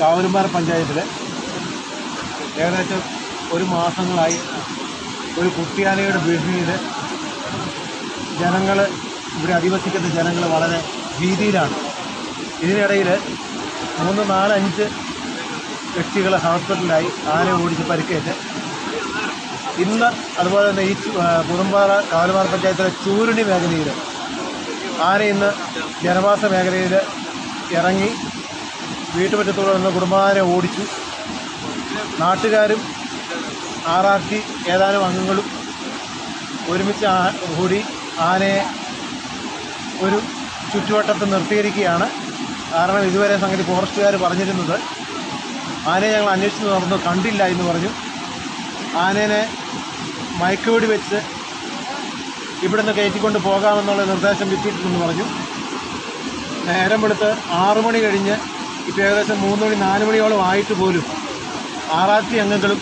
കാവലുംപാറ പഞ്ചായത്തിൽ ഏകദേശം ഒരു മാസങ്ങളായി ഒരു കുട്ടിയാനയുടെ ഭീഷണിയിൽ ജനങ്ങൾ, ഇവിടെ അധിവസിക്കുന്ന ജനങ്ങൾ വളരെ ഭീതിയിലാണ്. ഇതിനിടയിൽ 3, 4, 5 വ്യക്തികൾ ഹോസ്പിറ്റലിലായി ആന ഓടിച്ച് പരിക്കേറ്റ്. ഇന്ന് അതുപോലെ തന്നെ ഈ കുറുമ്പാറ കാവലുംപാറ പഞ്ചായത്തിലെ ചൂരുണി മേഖലയിൽ ആന ഇന്ന് ജനവാസ മേഖലയിൽ ഇറങ്ങി വീട്ടുമുറ്റത്തോടെ നിന്ന് കുടുംബാനെ ഓടിച്ചു. നാട്ടുകാരും RRT ഏതാനും അംഗങ്ങളും ഒരുമിച്ച് കൂടി ആനയെ ഒരു ചുറ്റുവട്ടത്ത് നിർത്തിയിരിക്കുകയാണ്. കാരണം ഇതുവരെ സംഗതി ഫോറസ്റ്റുകാർ പറഞ്ഞിരുന്നത് ആനയെ ഞങ്ങൾ അന്വേഷിച്ച് നടന്നു, കണ്ടില്ല എന്ന് പറഞ്ഞു. ആനേനെ മയക്കുവെടി വെച്ച് ഇവിടുന്ന് കയറ്റിക്കൊണ്ട് പോകാമെന്നുള്ള നിർദ്ദേശം വിട്ടിട്ടുണ്ടെന്ന് പറഞ്ഞു. നേരം വെളുത്ത് 6 മണി കഴിഞ്ഞ് ഇപ്പോൾ ഏകദേശം 3 മണി 4 മണിയോളം ആയിട്ട് പോലും RRT അംഗങ്ങളും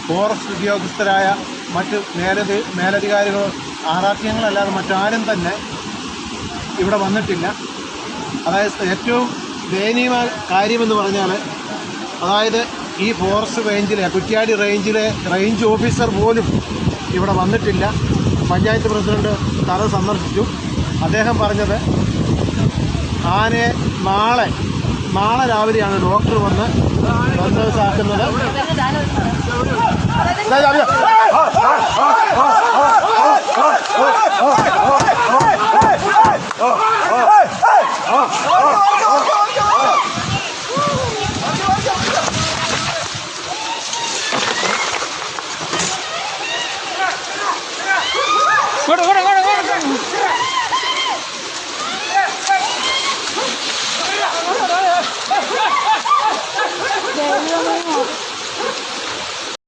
ഫോറസ്റ്റ് ഉദ്യോഗസ്ഥരായ മറ്റ് മേലധികാരികളോ RRT അംഗങ്ങളല്ലാതെ മറ്റാരും തന്നെ ഇവിടെ വന്നിട്ടില്ല. അതായത് ഏറ്റവും ദയനീയമായ കാര്യമെന്ന് പറഞ്ഞാൽ, അതായത് ഈ ഫോറസ്റ്റ് റേഞ്ചിലെ കുറ്റ്യാടി റേഞ്ചിലെ റേഞ്ച് ഓഫീസർ പോലും ഇവിടെ വന്നിട്ടില്ല. പഞ്ചായത്ത് പ്രസിഡന്റ് സ്ഥലം സന്ദർശിച്ചു. അദ്ദേഹം പറഞ്ഞത് ആനയെ നാളെ രാവിലെയാണ് ഡോക്ടർ വന്ന് ആക്കുന്നത്.